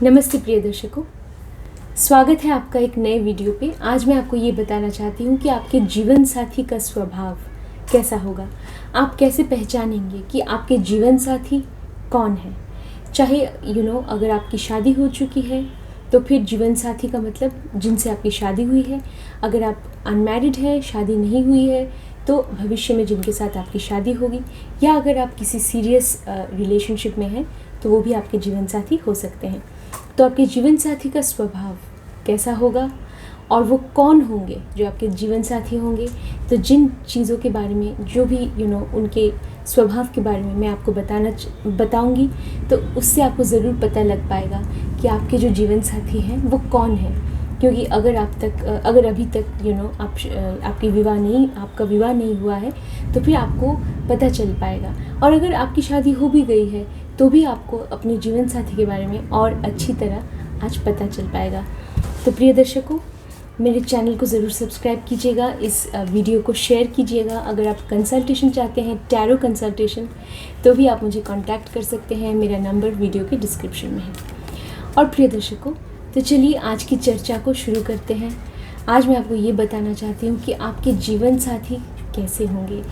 नमस्ते प्रिय दर्शकों, स्वागत है आपका एक नए वीडियो पे। आज मैं आपको ये बताना चाहती हूँ कि आपके जीवन साथी का स्वभाव कैसा होगा। आप कैसे पहचानेंगे कि आपके जीवन साथी कौन है। चाहे अगर आपकी शादी हो चुकी है तो फिर जीवन साथी का मतलब जिनसे आपकी शादी हुई है। अगर आप अनमैरिड है, शादी नहीं हुई है, तो भविष्य में जिनके साथ आपकी शादी होगी, या अगर आप किसी सीरियस रिलेशनशिप में हैं तो वो भी आपके जीवन साथी हो सकते हैं। तो आपके जीवन साथी का स्वभाव कैसा होगा और वो कौन होंगे जो आपके जीवन साथी होंगे। तो जिन चीज़ों के बारे में, जो भी उनके स्वभाव के बारे में मैं आपको बताऊंगी, तो उससे आपको ज़रूर पता लग पाएगा कि आपके जो जीवन साथी हैं वो कौन है। क्योंकि अगर अभी तक आपका विवाह नहीं हुआ है तो फिर आपको पता चल पाएगा। और अगर आपकी शादी हो भी गई है तो भी आपको अपने जीवन साथी के बारे में और अच्छी तरह आज पता चल पाएगा। तो प्रिय दर्शकों, मेरे चैनल को ज़रूर सब्सक्राइब कीजिएगा, इस वीडियो को शेयर कीजिएगा। अगर आप कंसल्टेशन चाहते हैं, टैरो कंसल्टेशन, तो भी आप मुझे कांटेक्ट कर सकते हैं। मेरा नंबर वीडियो के डिस्क्रिप्शन में है। और प्रिय दर्शकों, तो चलिए आज की चर्चा को शुरू करते हैं। आज मैं आपको ये बताना चाहती हूँ कि आपके जीवन साथी कैसे होंगे।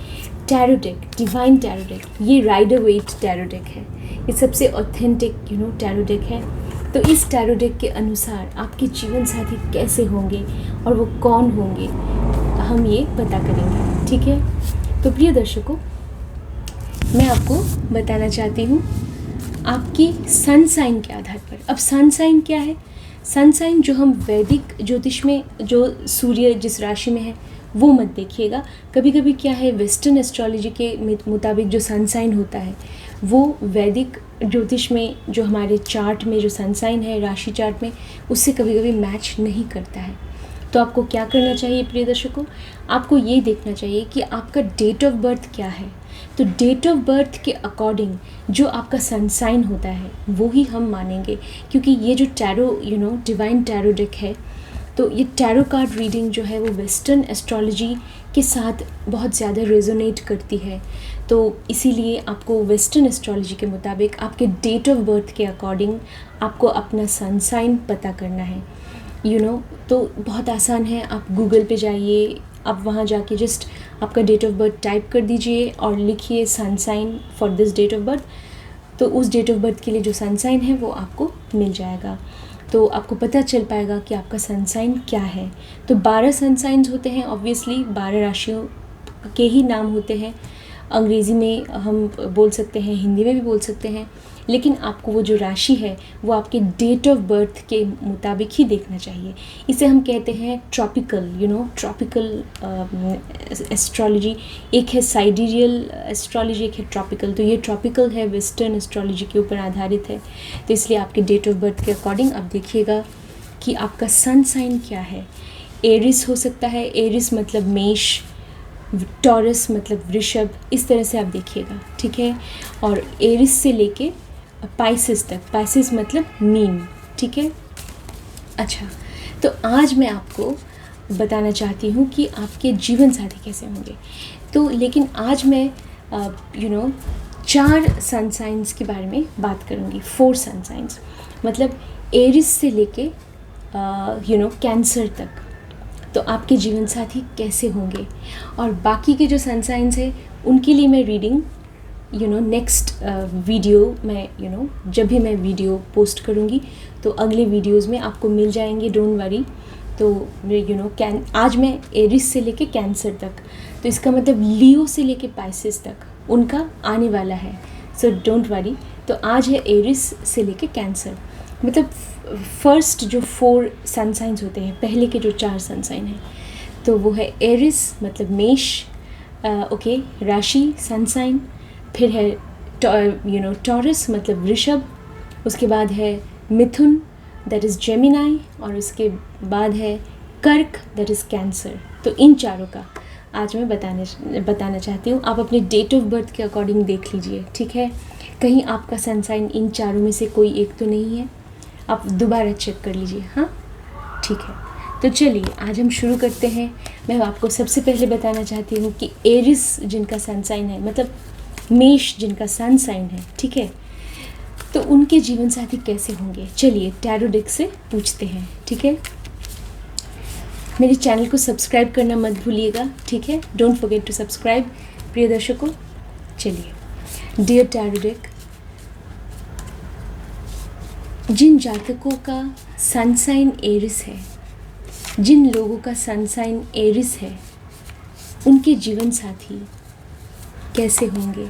Tarot deck, divine tarot deck, ये राइडर वेट टैरो डेक है। ये सबसे ऑथेंटिक टैरो डेक है। तो इस टैरो डेक के अनुसार आपके जीवन साथी कैसे होंगे और वो कौन होंगे, हम ये पता करेंगे। ठीक है, तो प्रिय दर्शकों, मैं आपको बताना चाहती हूँ आपकी सन साइन के आधार पर। अब सन साइन क्या है? सन साइन जो हम वैदिक ज्योतिष में, जो सूर्य जिस राशि में है वो मत देखिएगा। कभी कभी क्या है, वेस्टर्न एस्ट्रोलॉजी के मुताबिक जो सन साइन होता है वो वैदिक ज्योतिष में, जो हमारे चार्ट में जो सन साइन है, राशि चार्ट में, उससे कभी कभी मैच नहीं करता है। तो आपको क्या करना चाहिए प्रिय दर्शकों? आपको ये देखना चाहिए कि आपका डेट ऑफ बर्थ क्या है। तो डेट ऑफ बर्थ के अकॉर्डिंग जो आपका सन साइन होता है वो ही हम मानेंगे। क्योंकि ये जो टैरो डिवाइन टैरो डेक है, तो ये टैरो कार्ड रीडिंग जो है वो वेस्टर्न एस्ट्रोलॉजी के साथ बहुत ज़्यादा रेजोनेट करती है। तो इसीलिए आपको वेस्टर्न एस्ट्रोलॉजी के मुताबिक आपके डेट ऑफ बर्थ के अकॉर्डिंग आपको अपना सन साइन पता करना है। तो बहुत आसान है। आप गूगल पे जाइए, आप वहाँ जाके जस्ट आपका डेट ऑफ बर्थ टाइप कर दीजिए और लिखिए sun sign for this date of birth. तो उस डेट ऑफ बर्थ के लिए जो सन साइन है वो आपको मिल जाएगा। तो आपको पता चल पाएगा कि आपका सन साइन क्या है। तो 12 सन साइंस होते हैं। ऑब्वियसली 12 राशियों के ही नाम होते हैं। अंग्रेज़ी में हम बोल सकते हैं, हिंदी में भी बोल सकते हैं, लेकिन आपको वो जो राशि है वो आपके डेट ऑफ बर्थ के मुताबिक ही देखना चाहिए। इसे हम कहते हैं ट्रॉपिकल एस्ट्रोलॉजी। एक है साइडेरियल एस्ट्रोलॉजी, एक है ट्रॉपिकल। तो ये ट्रॉपिकल है, वेस्टर्न एस्ट्रोलॉजी के ऊपर आधारित है। तो इसलिए आपके डेट ऑफ बर्थ के अकॉर्डिंग आप देखिएगा कि आपका सन साइन क्या है। एरिस हो सकता है, एरिस मतलब मेष, टॉरस मतलब वृषभ, इस तरह से आप देखिएगा। ठीक है, और एरिस से लेके पाइसेस तक, पाइसेस मतलब मीन। ठीक है, अच्छा, तो आज मैं आपको बताना चाहती हूँ कि आपके जीवन साथी कैसे होंगे। तो लेकिन आज मैं 4 सन साइंस के बारे में बात करूँगी। 4 सन साइंस मतलब एरिस से लेके कैंसर तक। तो आपके जीवन साथी कैसे होंगे, और बाकी के जो सन साइंस है उनके लिए मैं रीडिंग नेक्स्ट वीडियो में जब भी मैं वीडियो पोस्ट करूँगी तो अगले वीडियोस में आपको मिल जाएंगे, डोंट वरी। तो आज मैं एरिस से लेके कैंसर तक, तो इसका मतलब लियो से लेके पाइसेस तक उनका आने वाला है। So don't worry. तो आज है एरिस से लेके कैंसर। मतलब फर्स्ट जो 4 सन साइंस होते हैं, पहले के जो 4 सन साइन हैं, तो वो है एरिस मतलब मेष, ओके, राशि सन साइन। फिर है टॉरस मतलब वृषभ। उसके बाद है मिथुन, दैट इज़ जेमिनाई। और उसके बाद है कर्क, दैट इज़ कैंसर। तो इन चारों का आज मैं बताना चाहती हूँ। आप अपने डेट ऑफ बर्थ के अकॉर्डिंग देख लीजिए। ठीक है, कहीं आपका सन साइन इन चारों में से कोई एक तो नहीं है, आप दोबारा चेक कर लीजिए। हाँ, ठीक है, तो चलिए आज हम शुरू करते हैं। मैं आपको सबसे पहले बताना चाहती हूँ कि एरिस जिनका सन साइन है, मतलब मेष जिनका सन साइन है, ठीक है, तो उनके जीवन साथी कैसे होंगे, चलिए टैरो डेक से पूछते हैं, ठीक है। मेरे चैनल को सब्सक्राइब करना मत भूलिएगा, ठीक है, डोंट फॉरगेट टू सब्सक्राइब प्रिय दर्शकों। चलिए, डियर टैरो डेक, जिन जातकों का सन साइन एरिस है, जिन लोगों का सन साइन एरिस है, उनके जीवन साथी कैसे होंगे।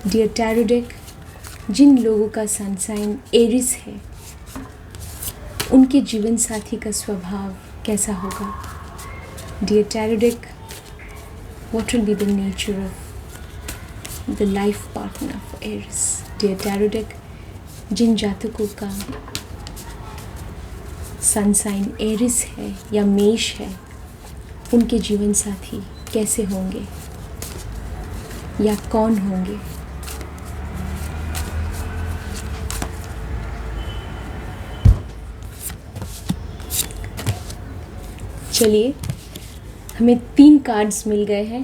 डियर टैरो डेक, जिन लोगों का सन साइन एरिस है, उनके जीवन साथी का स्वभाव कैसा होगा। Dear tarot deck, what will be the nature of the life partner of Aries. Dear tarot deck, जिन जातकों का सन साइन एरिस है या मेष है, उनके जीवन साथी कैसे होंगे या कौन होंगे। चलिए, हमें 3 कार्ड्स मिल गए हैं।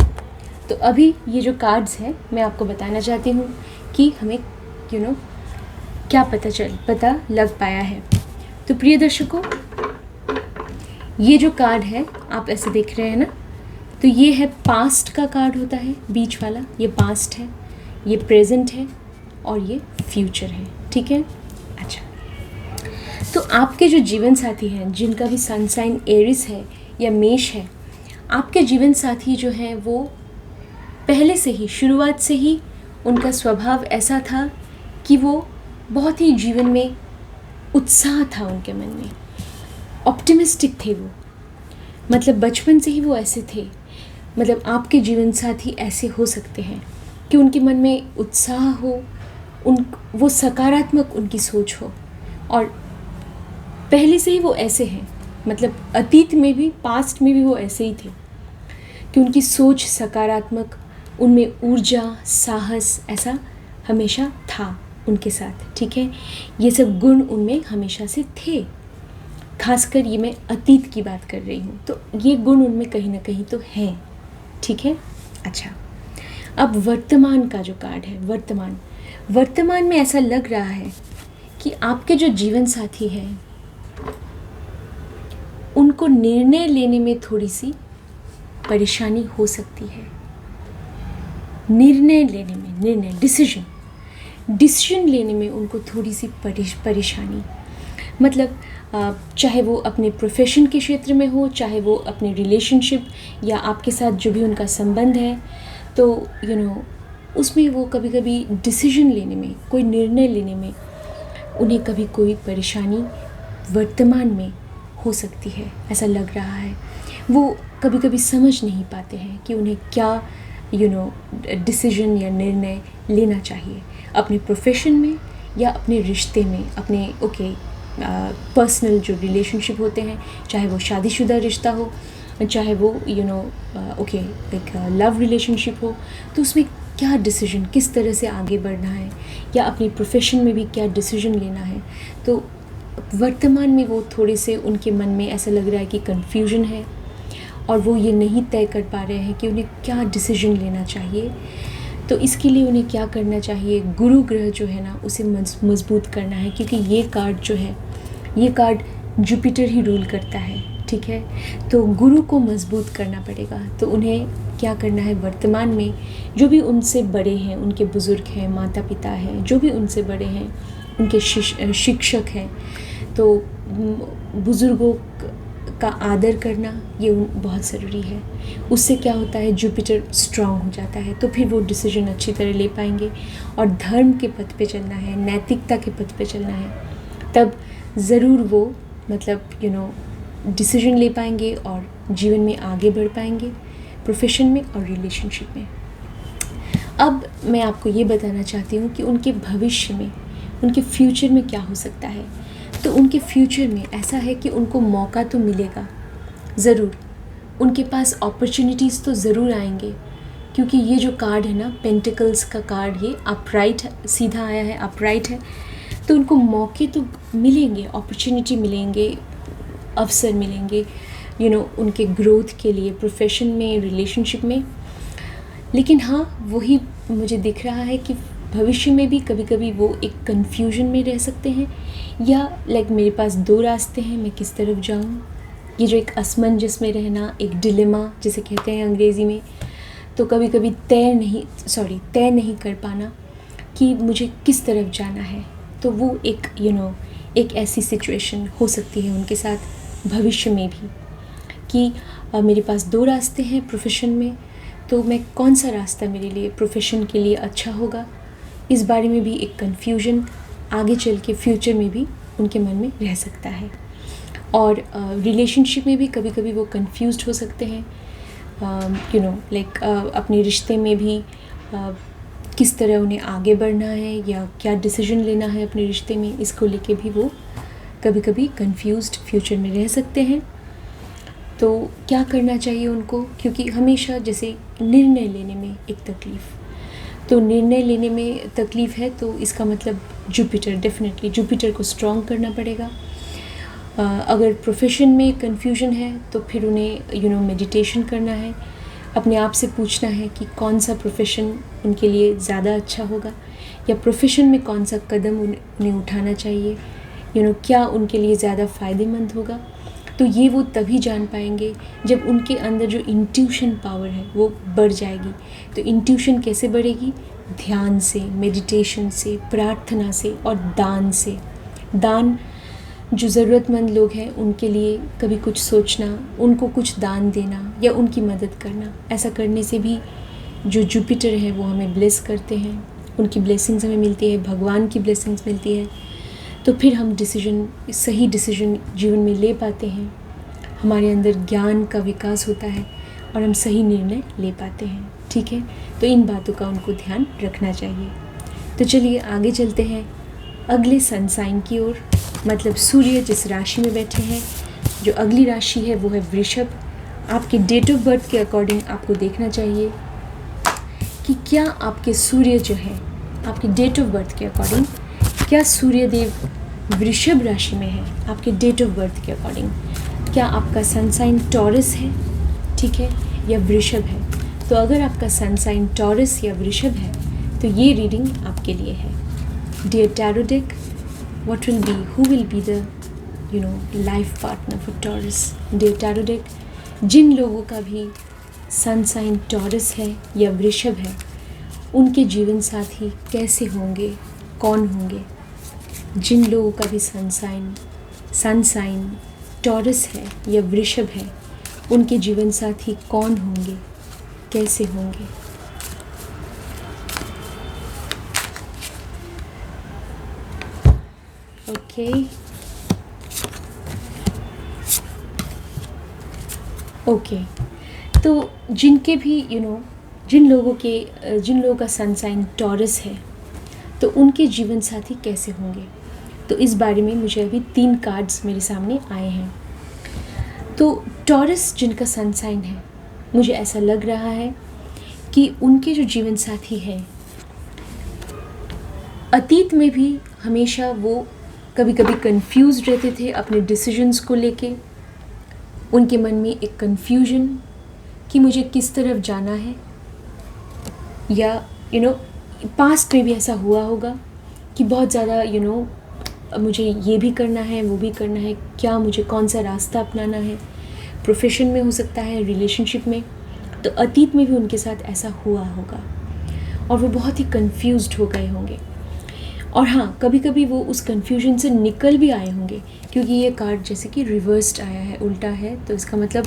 तो अभी ये जो कार्ड्स हैं, मैं आपको बताना चाहती हूँ कि हमें क्या पता लग पाया है। तो प्रिय दर्शकों, ये जो कार्ड है आप ऐसे देख रहे हैं ना, तो ये है पास्ट का कार्ड होता है, बीच वाला ये पास्ट है, ये प्रेजेंट है और ये फ्यूचर है, ठीक है। अच्छा, तो आपके जो जीवन साथी हैं, जिनका भी सन साइन एरिस है या मेष है, आपके जीवन साथी जो हैं वो पहले से ही, शुरुआत से ही उनका स्वभाव ऐसा था कि वो बहुत ही जीवन में उत्साह था उनके मन में, ऑप्टिमिस्टिक थे वो, मतलब बचपन से ही वो ऐसे थे। मतलब आपके जीवन साथी ऐसे हो सकते हैं कि उनके मन में उत्साह हो, वो सकारात्मक उनकी सोच हो, और पहले से ही वो ऐसे हैं, मतलब अतीत में भी, पास्ट में भी वो ऐसे ही थे कि उनकी सोच सकारात्मक, उनमें ऊर्जा, साहस ऐसा हमेशा था उनके साथ, ठीक है। ये सब गुण उनमें हमेशा से थे, खासकर ये मैं अतीत की बात कर रही हूँ, तो ये गुण उनमें कहीं ना कहीं तो हैं, ठीक है। अच्छा, अब वर्तमान का जो कार्ड है, वर्तमान में ऐसा लग रहा है कि आपके जो जीवन साथी हैं उनको निर्णय लेने में थोड़ी सी परेशानी हो सकती है। निर्णय लेने में, डिसीजन लेने में उनको थोड़ी सी परेशानी, मतलब चाहे वो अपने प्रोफेशन के क्षेत्र में हो, चाहे वो अपने रिलेशनशिप या आपके साथ जो भी उनका संबंध है, तो उसमें वो कभी कभी डिसीजन लेने में, कोई निर्णय लेने में उन्हें कभी कोई परेशानी वर्तमान में हो सकती है, ऐसा लग रहा है। वो कभी कभी समझ नहीं पाते हैं कि उन्हें क्या डिसीजन या निर्णय लेना चाहिए अपने प्रोफेशन में या अपने रिश्ते में, अपने पर्सनल जो रिलेशनशिप होते हैं, चाहे वो शादीशुदा रिश्ता हो, चाहे वो एक लव रिलेशनशिप हो, तो उसमें क्या डिसीजन, किस तरह से आगे बढ़ना है, या अपनी प्रोफेशन में भी क्या डिसीजन लेना है। तो वर्तमान में वो थोड़े से, उनके मन में ऐसा लग रहा है कि कन्फ्यूजन है और वो ये नहीं तय कर पा रहे हैं कि उन्हें क्या डिसीजन लेना चाहिए। तो इसके लिए उन्हें क्या करना चाहिए, गुरु ग्रह जो है ना उसे मजबूत करना है, क्योंकि ये कार्ड जो है, ये कार्ड जुपिटर ही रूल करता है, ठीक है। तो गुरु को मजबूत करना पड़ेगा। तो उन्हें क्या करना है, वर्तमान में जो भी उनसे बड़े हैं, उनके बुज़ुर्ग हैं, माता पिता हैं, जो भी उनसे बड़े हैं, उनके शिक्षक हैं, तो बुज़ुर्गों का आदर करना ये बहुत ज़रूरी है। उससे क्या होता है, जुपिटर स्ट्रांग हो जाता है, तो फिर वो डिसीजन अच्छी तरह ले पाएंगे। और धर्म के पथ पे चलना है, नैतिकता के पथ पे चलना है, तब ज़रूर वो डिसीजन ले पाएंगे और जीवन में आगे बढ़ पाएंगे, प्रोफेशन में और रिलेशनशिप में। अब मैं आपको ये बताना चाहती हूँ कि उनके भविष्य में, उनके फ्यूचर में क्या हो सकता है। तो उनके फ्यूचर में ऐसा है कि उनको मौका तो मिलेगा ज़रूर, उनके पास अपॉर्चुनिटीज़ तो ज़रूर आएंगे, क्योंकि ये जो कार्ड है ना, पेंटिकल्स का कार्ड, ये अपराइट सीधा आया है, अपराइट है। तो उनको मौके तो मिलेंगे, अपॉर्चुनिटी मिलेंगे, अवसर मिलेंगे उनके ग्रोथ के लिए, प्रोफेशन में, रिलेशनशिप में। लेकिन हाँ, वही मुझे दिख रहा है कि भविष्य में भी कभी कभी वो एक कन्फ्यूजन में रह सकते हैं, या लाइक मेरे पास दो रास्ते हैं, मैं किस तरफ जाऊँ। ये जो एक असमंजस में रहना, एक डिलेमा जिसे कहते हैं अंग्रेज़ी में, तो कभी कभी तय नहीं कर पाना कि मुझे किस तरफ जाना है। तो वो एक एक ऐसी सिचुएशन हो सकती है उनके साथ भविष्य में भी कि मेरे पास दो रास्ते हैं प्रोफेशन में, तो मैं कौन सा रास्ता मेरे लिए प्रोफेशन के लिए अच्छा होगा, इस बारे में भी एक कन्फ्यूजन आगे चल के फ्यूचर में भी उनके मन में रह सकता है। और रिलेशनशिप में भी कभी कभी वो कंफ्यूज्ड हो सकते हैं, अपने रिश्ते में भी किस तरह उन्हें आगे बढ़ना है या क्या डिसीजन लेना है अपने रिश्ते में, इसको लेके भी वो कभी कभी कंफ्यूज्ड फ्यूचर में रह सकते हैं। तो क्या करना चाहिए उनको, क्योंकि हमेशा जैसे निर्णय लेने में एक तकलीफ़, तो निर्णय लेने में तकलीफ़ है, तो इसका मतलब डेफिनेटली जुपिटर को स्ट्रॉन्ग करना पड़ेगा। अगर प्रोफेशन में कन्फ्यूजन है तो फिर उन्हें मेडिटेशन करना है, अपने आप से पूछना है कि कौन सा प्रोफेशन उनके लिए ज़्यादा अच्छा होगा, या प्रोफेशन में कौन सा कदम उन्हें उठाना चाहिए, क्या उनके लिए ज़्यादा फ़ायदेमंद होगा। तो ये वो तभी जान पाएंगे जब उनके अंदर जो इंट्यूशन पावर है वो बढ़ जाएगी। तो इंट्यूशन कैसे बढ़ेगी? ध्यान से, मेडिटेशन से, प्रार्थना से और दान से। दान, जो ज़रूरतमंद लोग हैं उनके लिए कभी कुछ सोचना, उनको कुछ दान देना या उनकी मदद करना, ऐसा करने से भी जो जुपिटर है वो हमें ब्लेस करते हैं, उनकी ब्लेसिंग्स हमें मिलती है, भगवान की ब्लेसिंग्स मिलती है। तो फिर हम सही डिसीजन जीवन में ले पाते हैं, हमारे अंदर ज्ञान का विकास होता है और हम सही निर्णय ले पाते हैं। ठीक है, तो इन बातों का उनको ध्यान रखना चाहिए। तो चलिए आगे चलते हैं अगले सन साइन की ओर, मतलब सूर्य जिस राशि में बैठे हैं। जो अगली राशि है वो है वृषभ। आपके डेट ऑफ बर्थ के अकॉर्डिंग आपको देखना चाहिए कि क्या आपके सूर्य जो है, आपके डेट ऑफ बर्थ के अकॉर्डिंग क्या सूर्य देव वृषभ राशि में है। आपके डेट ऑफ बर्थ के अकॉर्डिंग क्या आपका सन साइन टॉरस है, ठीक है, या वृषभ है। तो अगर आपका सन साइन टॉरस या वृषभ है तो ये रीडिंग आपके लिए है। Dear tarot deck, what will be, who will be the life partner for Taurus? Dear Tarot deck, जिन लोगों का भी सन साइन टॉरस है या वृषभ है, उनके जीवन साथी कैसे होंगे, कौन होंगे। जिन लोगों का भी सन साइन टॉरस है या वृषभ है, उनके जीवन साथी कौन होंगे, कैसे होंगे। ओके, तो जिनके भी जिन लोगों का सन साइन टॉरस है तो उनके जीवन साथी कैसे होंगे, तो इस बारे में मुझे अभी 3 कार्ड्स मेरे सामने आए हैं। तो टॉरस जिनका सन साइन है, मुझे ऐसा लग रहा है कि उनके जो जीवन साथी हैं, अतीत में भी हमेशा वो कभी कभी कंफ्यूज रहते थे अपने डिसीजंस को लेके। उनके मन में एक कंफ्यूजन कि मुझे किस तरफ जाना है, या पास्ट में भी ऐसा हुआ होगा कि बहुत ज़्यादा मुझे ये भी करना है, वो भी करना है, क्या मुझे कौन सा रास्ता अपनाना है। प्रोफेशन में हो सकता है, रिलेशनशिप में, तो अतीत में भी उनके साथ ऐसा हुआ होगा और वो बहुत ही कंफ्यूज्ड हो गए होंगे। और हाँ, कभी कभी वो उस कन्फ्यूजन से निकल भी आए होंगे, क्योंकि ये कार्ड जैसे कि रिवर्स्ड आया है, उल्टा है, तो इसका मतलब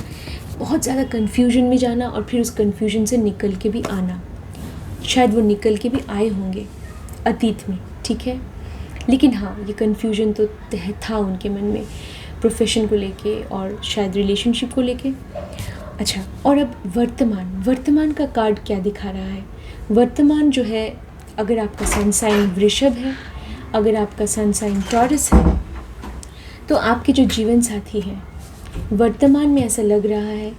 बहुत ज़्यादा कन्फ्यूजन में जाना और फिर उस कन्फ्यूजन से निकल के भी आना। शायद वो निकल के भी आए होंगे अतीत में, ठीक है। लेकिन हाँ, ये कन्फ्यूजन तो था उनके मन में, प्रोफेशन को लेके और शायद रिलेशनशिप को लेके। अच्छा, और अब वर्तमान का कार्ड क्या दिखा रहा है। वर्तमान जो है, अगर आपका सन साइन वृषभ है, अगर आपका सन साइन टॉरस है, तो आपके जो जीवन साथी हैं वर्तमान में ऐसा लग रहा है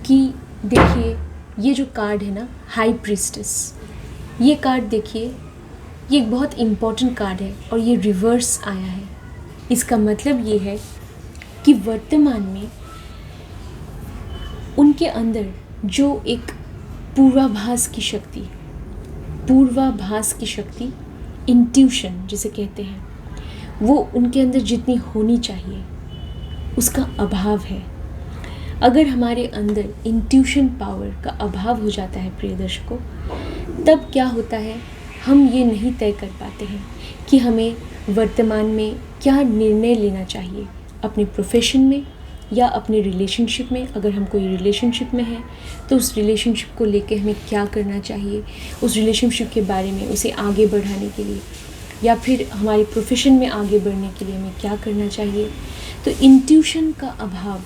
कि देखिए, ये जो कार्ड है ना, हाई प्रीस्टेस, ये कार्ड देखिए, ये एक बहुत इम्पॉर्टेंट कार्ड है और ये रिवर्स आया है। इसका मतलब ये है कि वर्तमान में उनके अंदर जो एक पूर्वाभास की शक्ति, पूर्वाभास की शक्ति, इंट्यूशन जिसे कहते हैं, वो उनके अंदर जितनी होनी चाहिए उसका अभाव है। अगर हमारे अंदर इंट्यूशन पावर का अभाव हो जाता है प्रिय दर्शकों, तब क्या होता है, हम ये नहीं तय कर पाते हैं कि हमें वर्तमान में क्या निर्णय लेना चाहिए अपने प्रोफेशन में या अपने रिलेशनशिप में। अगर हम कोई रिलेशनशिप में हैं तो उस रिलेशनशिप को लेके हमें क्या करना चाहिए, उस रिलेशनशिप के बारे में उसे आगे बढ़ाने के लिए, या फिर हमारे प्रोफेशन में आगे बढ़ने के लिए हमें क्या करना चाहिए। तो इंट्यूशन का अभाव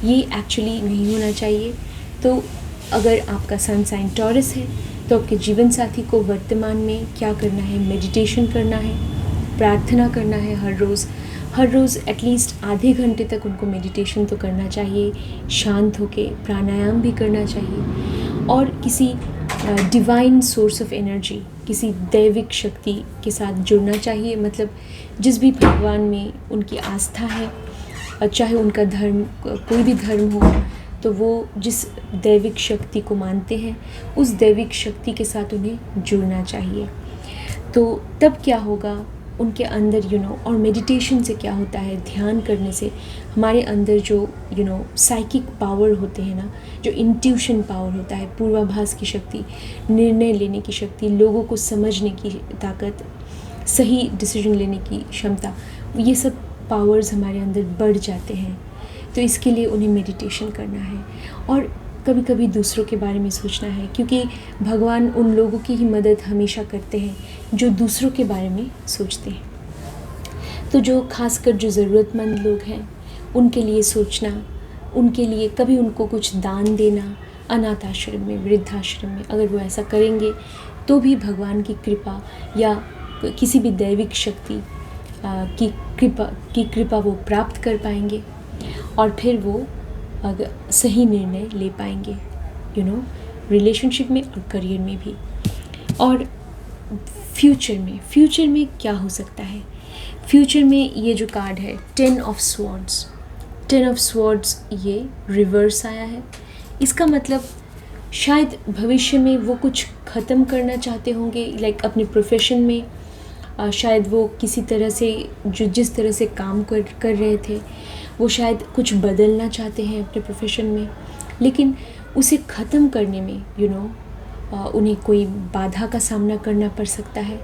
ये एक्चुअली नहीं होना चाहिए। तो अगर आपका सन साइन टॉरस है तो आपके जीवन साथी को वर्तमान में क्या करना है, मेडिटेशन करना है, प्रार्थना करना है हर रोज़ एटलीस्ट आधे घंटे तक उनको मेडिटेशन तो करना चाहिए, शांत होके प्राणायाम भी करना चाहिए और किसी डिवाइन सोर्स ऑफ एनर्जी, किसी दैविक शक्ति के साथ जुड़ना चाहिए। मतलब जिस भी भगवान में उनकी आस्था है, चाहे उनका धर्म कोई भी धर्म हो, तो वो जिस दैविक शक्ति को मानते हैं उस दैविक शक्ति के साथ उन्हें जुड़ना चाहिए। तो तब क्या होगा उनके अंदर और मेडिटेशन से क्या होता है, ध्यान करने से हमारे अंदर जो साइकिक पावर होते हैं ना, जो इंट्यूशन पावर होता है, पूर्वाभास की शक्ति, निर्णय लेने की शक्ति, लोगों को समझने की ताकत, सही डिसीजन लेने की क्षमता, ये सब पावर्स हमारे अंदर बढ़ जाते हैं। तो इसके लिए उन्हें मेडिटेशन करना है और कभी कभी दूसरों के बारे में सोचना है, क्योंकि भगवान उन लोगों की ही मदद हमेशा करते हैं जो दूसरों के बारे में सोचते हैं। तो जो खासकर जो ज़रूरतमंद लोग हैं उनके लिए सोचना, उनके लिए कभी उनको कुछ दान देना, अनाथ आश्रम में, वृद्धाश्रम में, अगर वो ऐसा करेंगे तो भी भगवान की कृपा या किसी भी दैविक शक्ति की कृपा वो प्राप्त कर पाएंगे और फिर वो अगर सही निर्णय ले पाएंगे रिलेशनशिप में और करियर में भी। और फ्यूचर में क्या हो सकता है, फ्यूचर में ये जो कार्ड है 10 ऑफ स्वॉर्ड्स ये रिवर्स आया है। इसका मतलब शायद भविष्य में वो कुछ ख़त्म करना चाहते होंगे, लाइक अपने प्रोफेशन में शायद वो किसी तरह से जिस तरह से काम कर रहे थे वो शायद कुछ बदलना चाहते हैं अपने प्रोफेशन में, लेकिन उसे ख़त्म करने में उन्हें कोई बाधा का सामना करना पड़ सकता है।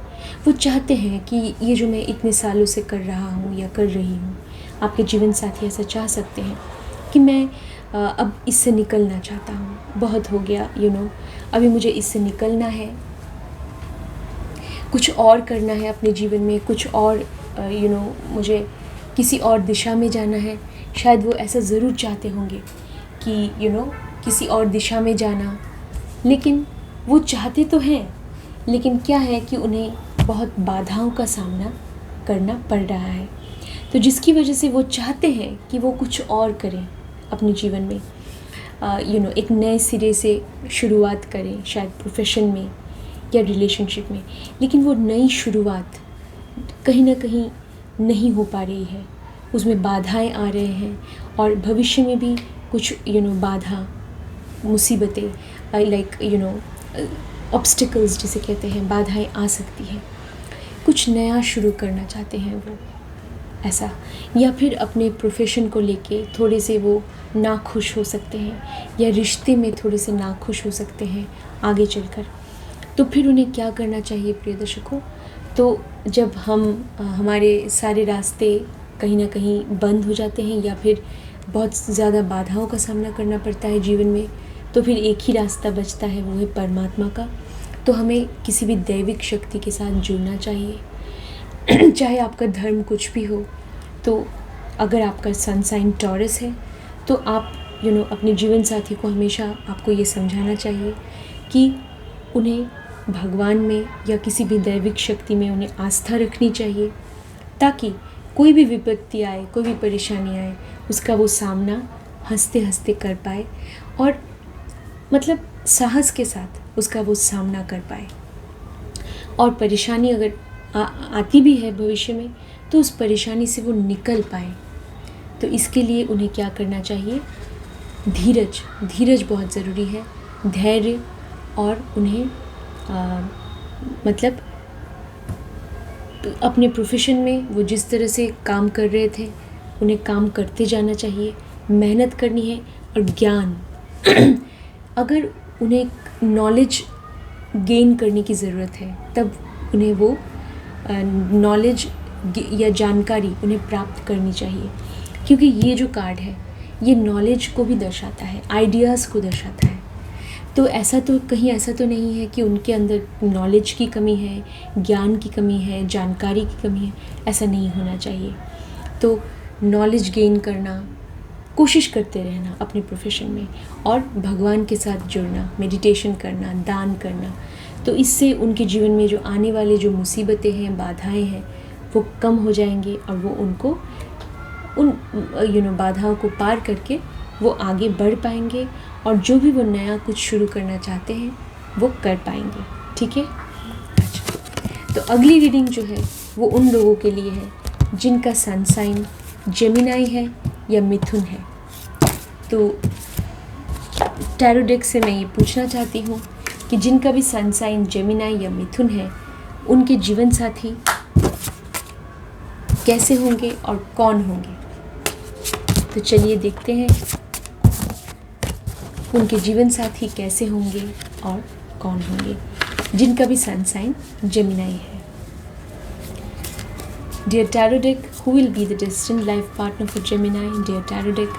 वो चाहते हैं कि ये जो मैं इतने सालों से कर रहा हूँ या कर रही हूँ, आपके जीवन साथी ऐसा चाह सकते हैं कि मैं अब इससे निकलना चाहता हूँ, बहुत हो गया अभी मुझे इससे निकलना है, कुछ और करना है अपने जीवन में, कुछ और मुझे किसी और दिशा में जाना है। शायद वो ऐसा ज़रूर चाहते होंगे कि किसी और दिशा में जाना, लेकिन वो चाहते तो हैं, लेकिन क्या है कि उन्हें बहुत बाधाओं का सामना करना पड़ रहा है। तो जिसकी वजह से वो चाहते हैं कि वो कुछ और करें अपने जीवन में, एक नए सिरे से शुरुआत करें, शायद प्रोफेशन में या रिलेशनशिप में, लेकिन वो नई शुरुआत कहीं ना कहीं नहीं हो पा रही है, उसमें बाधाएं आ रहे हैं और भविष्य में भी कुछ बाधा, मुसीबतें, लाइक ऑब्स्टिकल्स जिसे कहते हैं, बाधाएं आ सकती हैं। कुछ नया शुरू करना चाहते हैं वो ऐसा, या फिर अपने प्रोफेशन को लेके थोड़े से वो नाखुश हो सकते हैं या रिश्ते में थोड़े से नाखुश हो सकते हैं आगे चलकर। तो फिर उन्हें क्या करना चाहिए प्रिय दर्शकों, तो जब हमारे सारे रास्ते कहीं ना कहीं बंद हो जाते हैं या फिर बहुत ज़्यादा बाधाओं का सामना करना पड़ता है जीवन में, तो फिर एक ही रास्ता बचता है, वो है परमात्मा का। तो हमें किसी भी दैविक शक्ति के साथ जुड़ना चाहिए, चाहे आपका धर्म कुछ भी हो। तो अगर आपका सन साइन टॉरस है तो आप अपने जीवन साथी को हमेशा आपको ये समझाना चाहिए कि उन्हें भगवान में या किसी भी दैविक शक्ति में उन्हें आस्था रखनी चाहिए, ताकि कोई भी विपत्ति आए, कोई भी परेशानी आए, उसका वो सामना हंसते हंसते कर पाए और मतलब साहस के साथ उसका वो सामना कर पाए। और परेशानी अगर आती भी है भविष्य में तो उस परेशानी से वो निकल पाए। तो इसके लिए उन्हें क्या करना चाहिए, धीरज बहुत ज़रूरी है, धैर्य, और उन्हें मतलब अपने प्रोफेशन में वो जिस तरह से काम कर रहे थे उन्हें काम करते जाना चाहिए, मेहनत करनी है। और ज्ञान अगर उन्हें नॉलेज गेन करने की ज़रूरत है तब उन्हें वो नॉलेज या जानकारी उन्हें प्राप्त करनी चाहिए, क्योंकि ये जो कार्ड है ये नॉलेज को भी दर्शाता है, आइडियाज़ को दर्शाता है। तो ऐसा तो नहीं है कि उनके अंदर नॉलेज की कमी है, ज्ञान की कमी है, जानकारी की कमी है, ऐसा नहीं होना चाहिए। तो नॉलेज गेन करना, कोशिश करते रहना अपने प्रोफेशन में, और भगवान के साथ जुड़ना, मेडिटेशन करना, दान करना, तो इससे उनके जीवन में जो आने वाले जो मुसीबतें हैं, बाधाएं हैं, वो कम हो जाएंगे और वो उनको उन बाधाओं को पार करके वो आगे बढ़ पाएंगे और जो भी वो नया कुछ शुरू करना चाहते हैं वो कर पाएंगे। ठीक है। अच्छा, तो अगली रीडिंग जो है वो उन लोगों के लिए है जिनका सन साइन जेमिनाई है या मिथुन है। तो टैरो डेक से मैं ये पूछना चाहती हूँ कि जिनका भी सन साइन जेमिनाई या मिथुन है उनके जीवन साथी कैसे होंगे और कौन होंगे। तो चलिए देखते हैं उनके जीवन साथी कैसे होंगे और कौन होंगे जिनका भी सन साइन जेमिनाई है। Dear tarot deck, who will be the destined life partner for Gemini. Dear tarot deck,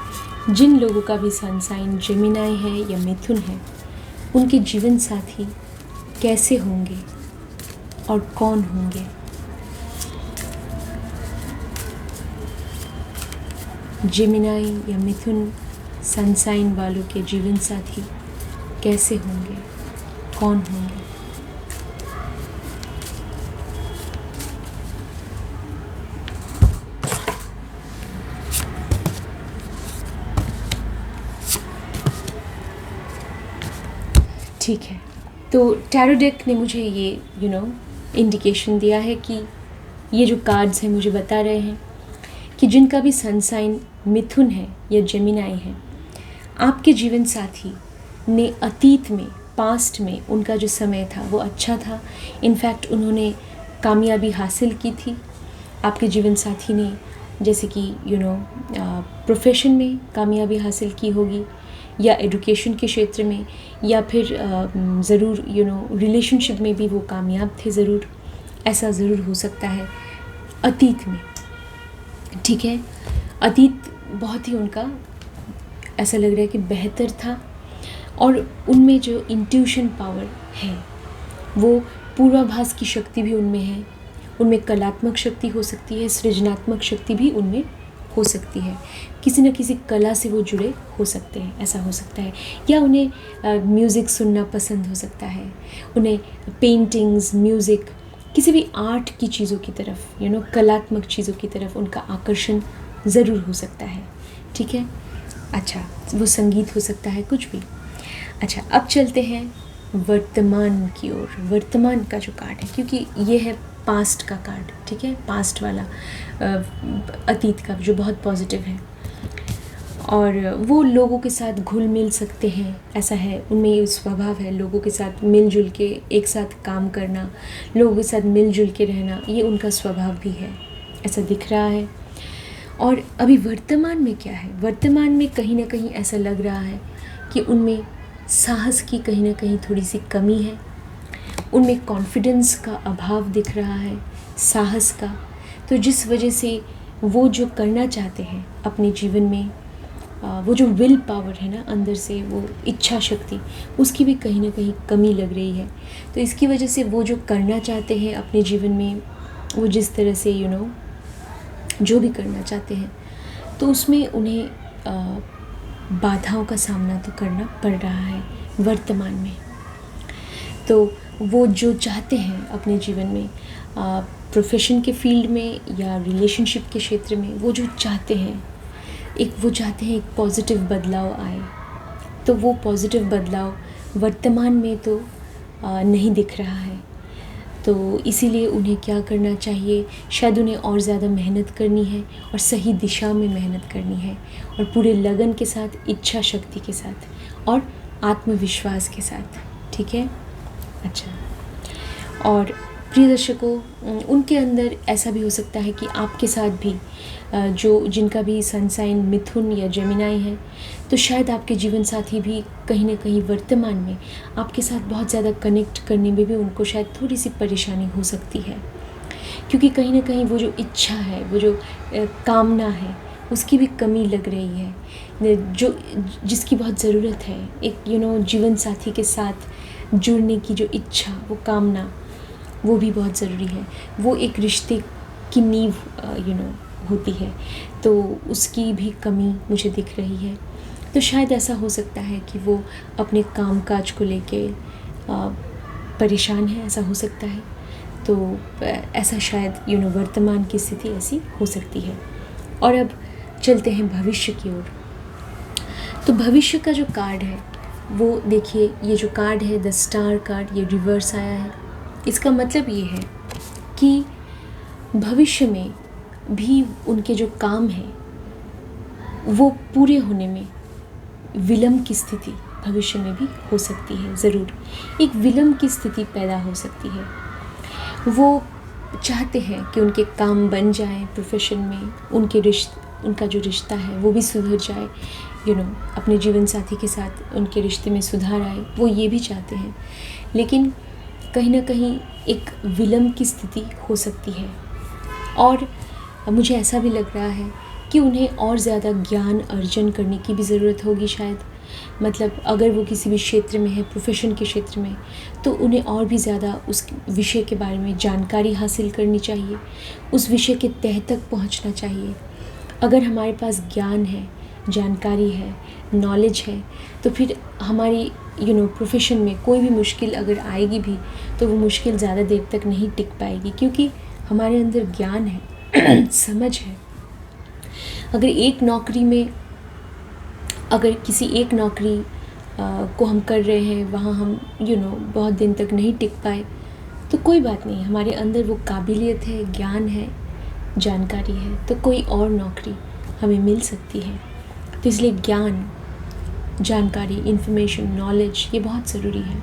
जिन लोगों का भी सन साइन जेमिनाई है या मिथुन है उनके जीवन साथी कैसे होंगे और कौन होंगे। जेमिनाई या मिथुन सन साइन वालों के जीवन साथी कैसे होंगे, कौन होंगे। ठीक है, तो टैरो डेक ने मुझे ये इंडिकेशन दिया है कि ये जो कार्ड्स हैं मुझे बता रहे हैं कि जिनका भी सन साइन मिथुन है या जेमिनाई है, आपके जीवन साथी ने अतीत में, पास्ट में उनका जो समय था वो अच्छा था। इनफैक्ट उन्होंने कामयाबी हासिल की थी। आपके जीवन साथी ने जैसे कि प्रोफेशन में कामयाबी हासिल की होगी, या एजुकेशन के क्षेत्र में, या फिर ज़रूर रिलेशनशिप में भी वो कामयाब थे ज़रूर। ऐसा ज़रूर हो सकता है अतीत में। ठीक है, अतीत बहुत ही उनका ऐसा लग रहा है कि बेहतर था, और उनमें जो इंट्यूशन पावर है वो पूर्वाभास की शक्ति भी उनमें है। उनमें कलात्मक शक्ति हो सकती है, सृजनात्मक शक्ति भी उनमें हो सकती है। किसी न किसी कला से वो जुड़े हो सकते हैं, ऐसा हो सकता है। या उन्हें म्यूज़िक सुनना पसंद हो सकता है, उन्हें पेंटिंग्स, म्यूज़िक, किसी भी आर्ट की चीज़ों की तरफ, कलात्मक चीज़ों की तरफ उनका आकर्षण ज़रूर हो सकता है। ठीक है। अच्छा, वो संगीत हो सकता है, कुछ भी। अच्छा, अब चलते हैं वर्तमान की ओर। वर्तमान का जो कार्ड है, क्योंकि ये है पास्ट का कार्ड, ठीक है, पास्ट वाला, अतीत का, जो बहुत पॉजिटिव है, और वो लोगों के साथ घुल मिल सकते हैं, ऐसा है उनमें ये स्वभाव है। लोगों के साथ मिलजुल के एक साथ काम करना, लोगों के साथ मिलजुल के रहना, ये उनका स्वभाव भी है, ऐसा दिख रहा है। और अभी वर्तमान में क्या है, वर्तमान में कहीं ना कहीं ऐसा लग रहा है कि उनमें साहस की कहीं ना कहीं थोड़ी सी कमी है, उनमें कॉन्फिडेंस का अभाव दिख रहा है, साहस का। तो जिस वजह से वो जो करना चाहते हैं अपने जीवन में, वो जो विल पावर है ना अंदर से, वो इच्छा शक्ति, उसकी भी कहीं ना कहीं कमी लग रही है। तो इसकी वजह से वो जो करना चाहते हैं अपने जीवन में, वो जिस तरह से जो भी करना चाहते हैं, तो उसमें उन्हें बाधाओं का सामना तो करना पड़ रहा है वर्तमान में। तो वो जो चाहते हैं अपने जीवन में, प्रोफेशन के फील्ड में या रिलेशनशिप के क्षेत्र में, वो जो चाहते हैं, वो चाहते हैं एक पॉजिटिव बदलाव आए। तो वो पॉजिटिव बदलाव वर्तमान में तो नहीं दिख रहा है। तो इसीलिए उन्हें क्या करना चाहिए, शायद उन्हें और ज़्यादा मेहनत करनी है और सही दिशा में मेहनत करनी है, और पूरे लगन के साथ, इच्छा शक्ति के साथ और आत्मविश्वास के साथ। ठीक है। अच्छा, और प्रिय दर्शकों, उनके अंदर ऐसा भी हो सकता है कि आपके साथ भी जिनका भी सन साइन मिथुन या जेमिनाई है, तो शायद आपके जीवन साथी भी कहीं ना कहीं वर्तमान में आपके साथ बहुत ज़्यादा कनेक्ट करने में भी उनको शायद थोड़ी सी परेशानी हो सकती है, क्योंकि कहीं ना कहीं वो जो इच्छा है, वो जो कामना है, उसकी भी कमी लग रही है, जो जिसकी बहुत ज़रूरत है। एक जीवन साथी के साथ जुड़ने की जो इच्छा, वो कामना, वो भी बहुत ज़रूरी है। वो एक रिश्ते की नींव होती है, तो उसकी भी कमी मुझे दिख रही है। तो शायद ऐसा हो सकता है कि वो अपने कामकाज को लेके परेशान है, ऐसा हो सकता है। तो ऐसा शायद वर्तमान की स्थिति ऐसी हो सकती है। और अब चलते हैं भविष्य की ओर। तो भविष्य का जो कार्ड है वो देखिए, ये जो कार्ड है द स्टार कार्ड, ये रिवर्स आया है। इसका मतलब ये है कि भविष्य में भी उनके जो काम है वो पूरे होने में विलंब की स्थिति भविष्य में भी हो सकती है। ज़रूर एक विलंब की स्थिति पैदा हो सकती है। वो चाहते हैं कि उनके काम बन जाए प्रोफेशन में, उनका जो रिश्ता है वो भी सुधर जाए, अपने जीवन साथी के साथ उनके रिश्ते में सुधार आए, वो ये भी चाहते हैं। लेकिन कहीं ना कहीं एक विलंब की स्थिति हो सकती है। और मुझे ऐसा भी लग रहा है कि उन्हें और ज़्यादा ज्ञान अर्जन करने की भी ज़रूरत होगी शायद। मतलब अगर वो किसी भी क्षेत्र में है, प्रोफेशन के क्षेत्र में, तो उन्हें और भी ज़्यादा उस विषय के बारे में जानकारी हासिल करनी चाहिए, उस विषय के तह तक पहुंचना चाहिए। अगर हमारे पास ज्ञान है, जानकारी है, नॉलेज है, तो फिर हमारी प्रोफेशन में कोई भी मुश्किल अगर आएगी भी, तो वो मुश्किल ज़्यादा देर तक नहीं टिक पाएगी, क्योंकि हमारे अंदर ज्ञान है, समझ है। अगर किसी एक नौकरी को हम कर रहे हैं, वहाँ हम बहुत दिन तक नहीं टिक पाए, तो कोई बात नहीं, हमारे अंदर वो काबिलियत है, ज्ञान है, जानकारी है, तो कोई और नौकरी हमें मिल सकती है। तो इसलिए ज्ञान, जानकारी, इन्फॉर्मेशन, नॉलेज, ये बहुत ज़रूरी है।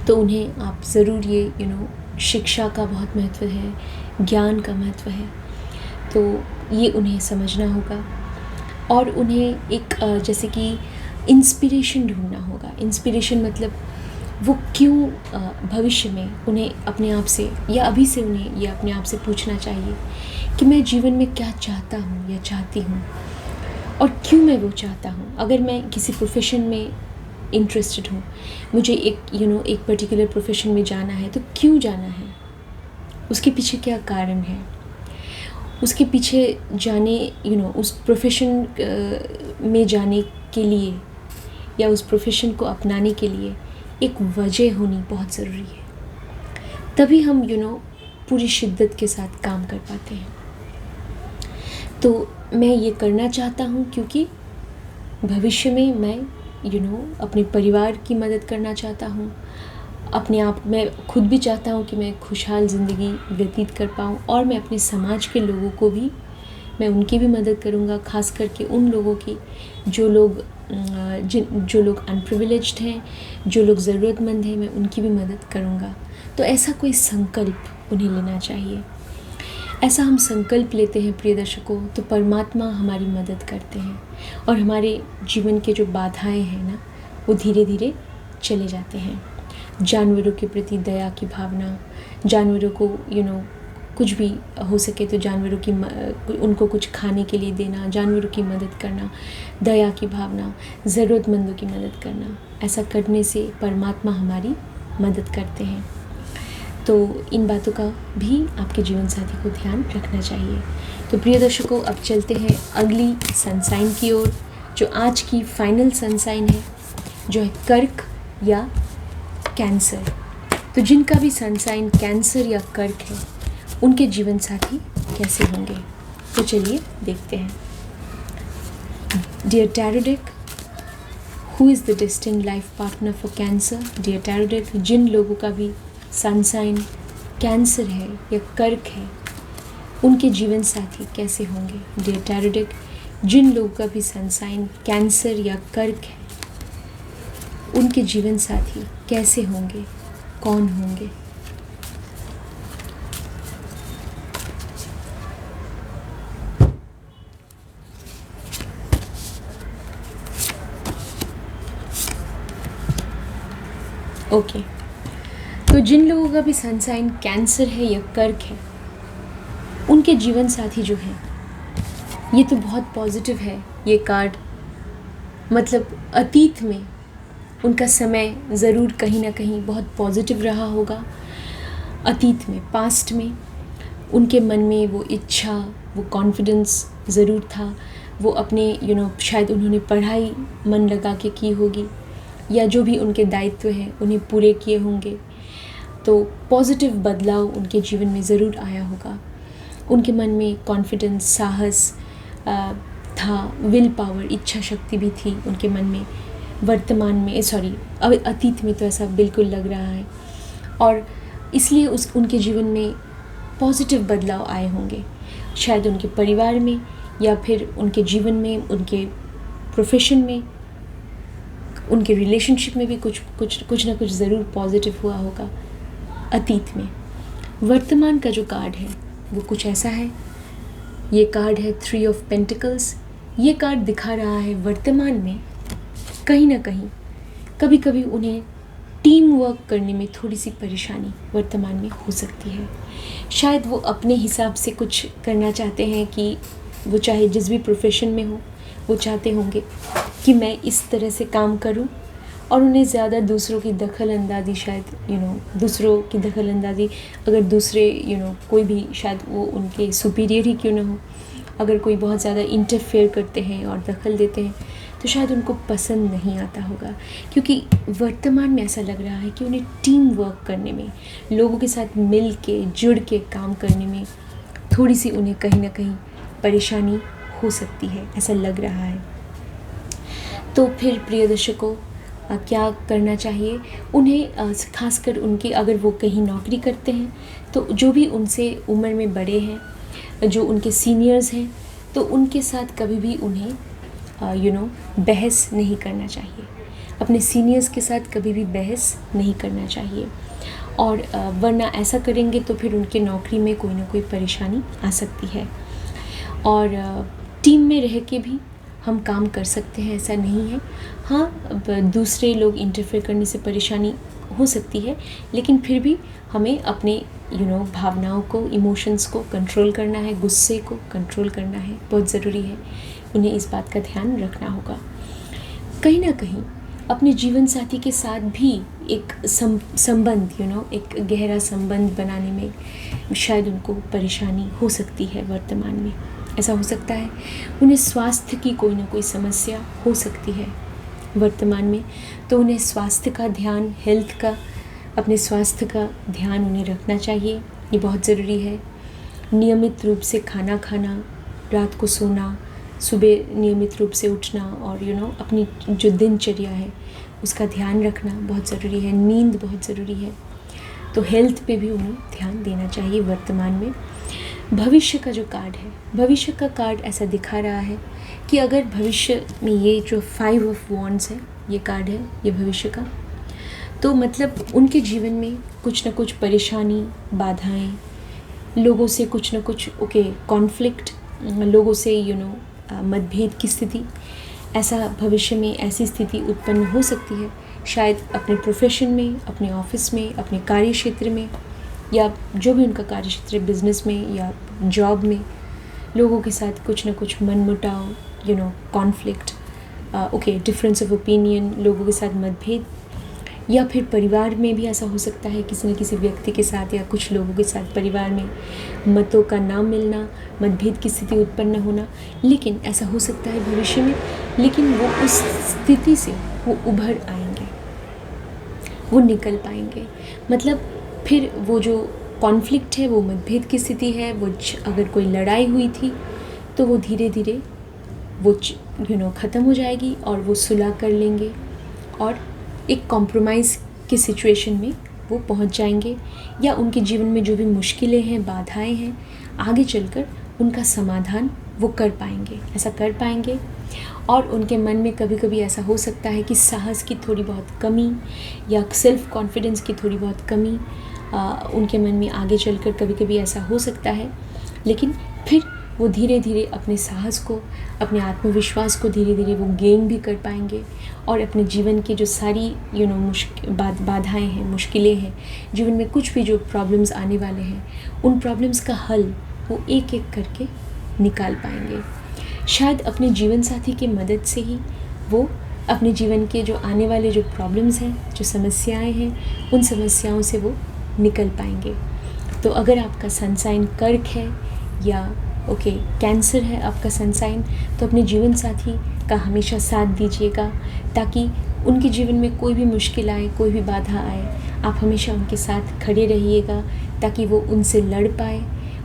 तो उन्हें आप ज़रूर ये शिक्षा का बहुत महत्व है, ज्ञान का महत्व है, तो ये उन्हें समझना होगा। और उन्हें एक जैसे कि इंस्पिरेशन ढूंढना होगा। इंस्पिरेशन मतलब वो क्यों भविष्य में उन्हें अपने आप से, या अभी से उन्हें ये अपने आप से पूछना चाहिए कि मैं जीवन में क्या चाहता हूँ या चाहती हूँ, और क्यों मैं वो चाहता हूँ। अगर मैं किसी प्रोफेशन में इंटरेस्टेड हूँ, मुझे एक पर्टिकुलर प्रोफेशन में जाना है, तो क्यों जाना है, उसके पीछे क्या कारण है, उसके पीछे जाने उस प्रोफेशन में जाने के लिए या उस प्रोफेशन को अपनाने के लिए एक वजह होनी बहुत ज़रूरी है। तभी हम पूरी शिद्दत के साथ काम कर पाते हैं। तो मैं ये करना चाहता हूँ क्योंकि भविष्य में मैं अपने परिवार की मदद करना चाहता हूँ, अपने आप मैं खुद भी चाहता हूँ कि मैं खुशहाल ज़िंदगी व्यतीत कर पाऊँ, और मैं अपने समाज के लोगों को भी, मैं उनकी भी मदद करूँगा, ख़ास करके उन लोगों की जो लोग अनप्रिविलेज्ड हैं, जो लोग ज़रूरतमंद हैं, मैं उनकी भी मदद करूँगा। तो ऐसा कोई संकल्प उन्हें लेना चाहिए। ऐसा हम संकल्प लेते हैं प्रिय दर्शकों, तो परमात्मा हमारी मदद करते हैं, और हमारे जीवन के जो बाधाएं हैं ना, वो धीरे धीरे चले जाते हैं। जानवरों के प्रति दया की भावना, जानवरों को कुछ भी हो सके तो जानवरों की उनको कुछ खाने के लिए देना, जानवरों की मदद करना, दया की भावना, ज़रूरतमंदों की मदद करना, ऐसा करने से परमात्मा हमारी मदद करते हैं। तो इन बातों का भी आपके जीवन साथी को ध्यान रखना चाहिए। तो प्रिय दर्शकों, अब चलते हैं अगली सनसाइन की ओर, जो आज की फाइनल सनसाइन है, जो है कर्क या कैंसर। तो जिनका भी सनसाइन कैंसर या कर्क है, उनके जीवन साथी कैसे होंगे, तो चलिए देखते हैं। Dear tarot deck, who is the destined life partner for Cancer? Dear tarot deck, जिन लोगों का भी सनसाइन कैंसर है या कर्क है, उनके जीवन साथी कैसे होंगे? डियर टैरो डेक, जिन लोगों का भी सनसाइन कैंसर या कर्क है, उनके जीवन साथी कैसे होंगे, कौन होंगे? ओके, तो जिन लोगों का भी सन साइन कैंसर है या कर्क है, उनके जीवन साथी जो हैं, ये तो बहुत पॉजिटिव है ये कार्ड। मतलब अतीत में उनका समय ज़रूर कहीं ना कहीं बहुत पॉजिटिव रहा होगा। अतीत में, पास्ट में उनके मन में वो इच्छा, वो कॉन्फिडेंस ज़रूर था। वो अपने शायद उन्होंने पढ़ाई मन लगा के की होगी, या जो भी उनके दायित्व हैं उन्हें पूरे किए होंगे। तो पॉजिटिव बदलाव उनके जीवन में ज़रूर आया होगा। उनके मन में कॉन्फिडेंस, साहस था, विल पावर, इच्छा शक्ति भी थी उनके मन में। वर्तमान में अतीत में तो ऐसा बिल्कुल लग रहा है, और इसलिए उनके जीवन में पॉजिटिव बदलाव आए होंगे। शायद उनके परिवार में, या फिर उनके जीवन में, उनके प्रोफेशन में, उनके रिलेशनशिप में भी कुछ ना कुछ ज़रूर पॉजिटिव हुआ होगा अतीत में। वर्तमान का जो कार्ड है वो कुछ ऐसा है। ये कार्ड है 3 ऑफ पेंटिकल्स। ये कार्ड दिखा रहा है वर्तमान में कहीं ना कहीं कभी कभी उन्हें टीम वर्क करने में थोड़ी सी परेशानी वर्तमान में हो सकती है। शायद वो अपने हिसाब से कुछ करना चाहते हैं कि वो चाहे जिस भी प्रोफेशन में हो, वो चाहते होंगे कि मैं इस तरह से काम करूं, और उन्हें ज़्यादा दूसरों की दखल अंदाज़ी, शायद दूसरों की दखल अंदाज़ी, अगर दूसरे कोई भी, शायद वो उनके सुपीरियर ही क्यों ना हो, अगर कोई बहुत ज़्यादा इंटरफेयर करते हैं और दखल देते हैं तो शायद उनको पसंद नहीं आता होगा। क्योंकि वर्तमान में ऐसा लग रहा है कि उन्हें टीम वर्क करने में, लोगों के साथ मिल के जुड़ के काम करने में थोड़ी सी उन्हें कहीं ना कहीं परेशानी हो सकती है, ऐसा लग रहा है। तो फिर प्रिय दर्शकों, क्या करना चाहिए उन्हें? खासकर उनकी, अगर वो कहीं नौकरी करते हैं तो जो भी उनसे उम्र में बड़े हैं, जो उनके सीनियर्स हैं, तो उनके साथ कभी भी उन्हें बहस नहीं करना चाहिए। अपने सीनियर्स के साथ कभी भी बहस नहीं करना चाहिए, और वरना ऐसा करेंगे तो फिर उनके नौकरी में कोई ना कोई परेशानी आ सकती है। और टीम में रह के भी हम काम कर सकते हैं, ऐसा नहीं है। हाँ, दूसरे लोग इंटरफेयर करने से परेशानी हो सकती है, लेकिन फिर भी हमें अपने भावनाओं को, इमोशंस को कंट्रोल करना है, गुस्से को कंट्रोल करना है, बहुत ज़रूरी है। उन्हें इस बात का ध्यान रखना होगा। कहीं ना कहीं अपने जीवन साथी के साथ भी एक संबंध, एक गहरा संबंध बनाने में शायद उनको परेशानी हो सकती है वर्तमान में। ऐसा हो सकता है उन्हें स्वास्थ्य की कोई ना कोई समस्या हो सकती है वर्तमान में, तो उन्हें स्वास्थ्य का ध्यान, हेल्थ का, अपने स्वास्थ्य का ध्यान उन्हें रखना चाहिए। ये बहुत ज़रूरी है। नियमित रूप से खाना खाना, रात को सोना, सुबह नियमित रूप से उठना, और अपनी जो दिनचर्या है उसका ध्यान रखना बहुत ज़रूरी है। नींद बहुत ज़रूरी है। तो हेल्थ पे भी उन्हें ध्यान देना चाहिए वर्तमान में। भविष्य का जो कार्ड है, भविष्य का कार्ड ऐसा दिखा रहा है कि अगर भविष्य में, ये जो 5 ऑफ वॉन्ड्स है, ये कार्ड है ये भविष्य का, तो मतलब उनके जीवन में कुछ ना कुछ परेशानी, बाधाएं, लोगों से कुछ ना कुछ कॉन्फ्लिक्ट, लोगों से मतभेद की स्थिति, ऐसा भविष्य में ऐसी स्थिति उत्पन्न हो सकती है। शायद अपने प्रोफेशन में, अपने ऑफिस में, अपने कार्य क्षेत्र में, या जो भी उनका कार्य क्षेत्र है, बिजनेस में या जॉब में, लोगों के साथ कुछ ना कुछ मनमुटाव, कॉन्फ्लिक्ट, डिफरेंस ऑफ ओपिनियन, लोगों के साथ मतभेद, या फिर परिवार में भी ऐसा हो सकता है किसी न किसी व्यक्ति के साथ या कुछ लोगों के साथ परिवार में मतों का ना मिलना, मतभेद की स्थिति उत्पन्न होना। लेकिन ऐसा हो सकता है भविष्य में, लेकिन वो उस स्थिति से वो उभर आएंगे, वो निकल पाएंगे। मतलब फिर वो जो कॉन्फ्लिक्ट है, वो मतभेद की स्थिति है, वो अगर कोई लड़ाई हुई थी तो वो धीरे धीरे वो ख़त्म हो जाएगी, और वो सुलह कर लेंगे और एक कॉम्प्रोमाइज़ की सिचुएशन में वो पहुंच जाएंगे, या उनके जीवन में जो भी मुश्किलें हैं, बाधाएं हैं, आगे चलकर उनका समाधान वो कर पाएंगे, ऐसा कर पाएंगे। और उनके मन में कभी कभी ऐसा हो सकता है कि साहस की थोड़ी बहुत कमी या सेल्फ कॉन्फिडेंस की थोड़ी बहुत कमी उनके मन में आगे चलकर कभी कभी ऐसा हो सकता है। लेकिन फिर वो धीरे धीरे अपने साहस को, अपने आत्मविश्वास को धीरे धीरे वो गेन भी कर पाएंगे और अपने जीवन की जो सारी बाधाएं हैं, मुश्किलें हैं, जीवन में कुछ भी जो प्रॉब्लम्स आने वाले हैं, उन प्रॉब्लम्स का हल वो एक एक करके निकाल पाएंगे। शायद अपने जीवन साथी की मदद से ही वो अपने जीवन के जो आने वाले जो प्रॉब्लम्स हैं, जो समस्याएं हैं, उन समस्याओं से वो निकल पाएंगे। तो अगर आपका सन साइन कर्क है या कैंसर है आपका सन साइन, तो अपने जीवन साथी का हमेशा साथ दीजिएगा, ताकि उनके जीवन में कोई भी मुश्किल आए, कोई भी बाधा आए, आप हमेशा उनके साथ खड़े रहिएगा, ताकि वो उनसे लड़ पाए,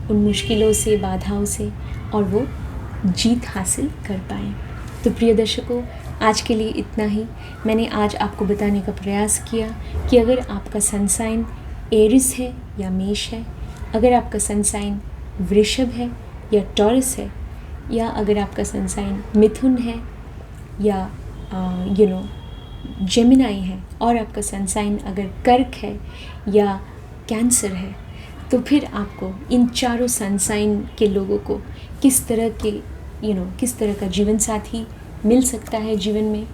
उन मुश्किलों से, बाधाओं से, और वो जीत हासिल कर पाएँ। तो प्रिय दर्शकों, आज के लिए इतना ही। मैंने आज आपको बताने का प्रयास किया कि अगर आपका सन साइन एरिस है या मेष है, अगर आपका सन साइन वृषभ है या टॉरस है, या अगर आपका सन साइन मिथुन है या जेमिनाई है, और आपका सन साइन अगर कर्क है या कैंसर है, तो फिर आपको इन चारों सन साइन के लोगों को किस तरह का जीवन साथी मिल सकता है जीवन में,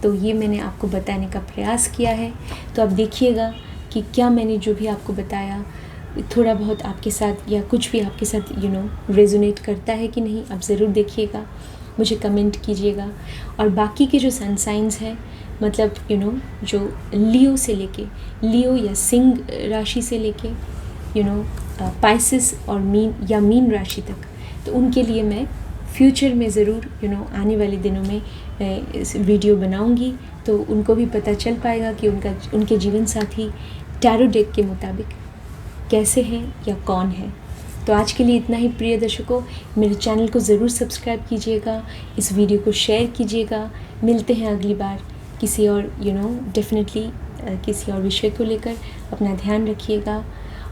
तो ये मैंने आपको बताने का प्रयास किया है। तो अब देखिएगा कि क्या मैंने जो भी आपको बताया थोड़ा बहुत आपके साथ या कुछ भी आपके साथ रेजोनेट करता है कि नहीं। आप ज़रूर देखिएगा, मुझे कमेंट कीजिएगा। और बाकी के जो सन साइंस हैं, मतलब जो लियो से लेके, लियो या सिंह राशि से लेके पाइसिस और मीन राशि तक, तो उनके लिए मैं फ्यूचर में ज़रूर आने वाले दिनों में इस वीडियो बनाऊंगी, तो उनको भी पता चल पाएगा कि उनके जीवन साथी टैरो डेक के मुताबिक कैसे हैं या कौन है। तो आज के लिए इतना ही प्रिय दर्शकों। मेरे चैनल को ज़रूर सब्सक्राइब कीजिएगा, इस वीडियो को शेयर कीजिएगा। मिलते हैं अगली बार किसी और डेफिनेटली किसी और विषय को लेकर। अपना ध्यान रखिएगा।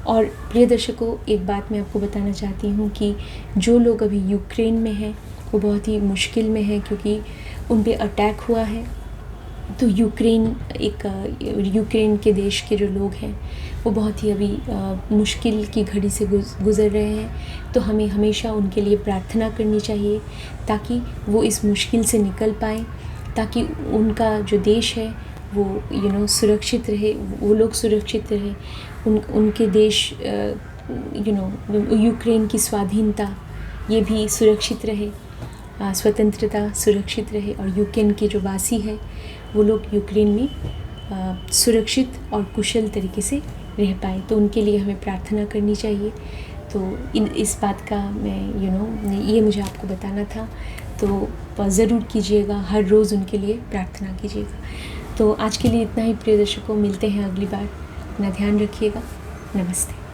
और प्रिय दर्शकों, एक बात मैं आपको बताना चाहती हूँ कि जो लोग अभी यूक्रेन में हैं वो बहुत ही मुश्किल में हैं, क्योंकि उन पे अटैक हुआ है। तो यूक्रेन के देश के जो लोग हैं वो बहुत ही अभी मुश्किल की घड़ी से गुज़र रहे हैं। तो हमें हमेशा उनके लिए प्रार्थना करनी चाहिए, ताकि वो इस मुश्किल से निकल पाएँ, ताकि उनका जो देश है वो सुरक्षित रहे, वो लोग सुरक्षित रहे, उनके देश यूक्रेन की स्वाधीनता ये भी सुरक्षित रहे, स्वतंत्रता सुरक्षित रहे, और यूक्रेन के जो वासी हैं वो लोग यूक्रेन में सुरक्षित और कुशल तरीके से रह पाए। तो उनके लिए हमें प्रार्थना करनी चाहिए। तो इस बात का मैं ये मुझे आपको बताना था, तो ज़रूर कीजिएगा, हर रोज़ उनके लिए प्रार्थना कीजिएगा। तो आज के लिए इतना ही प्रिय दर्शकों, मिलते हैं अगली बार। अपना ध्यान रखिएगा। नमस्ते।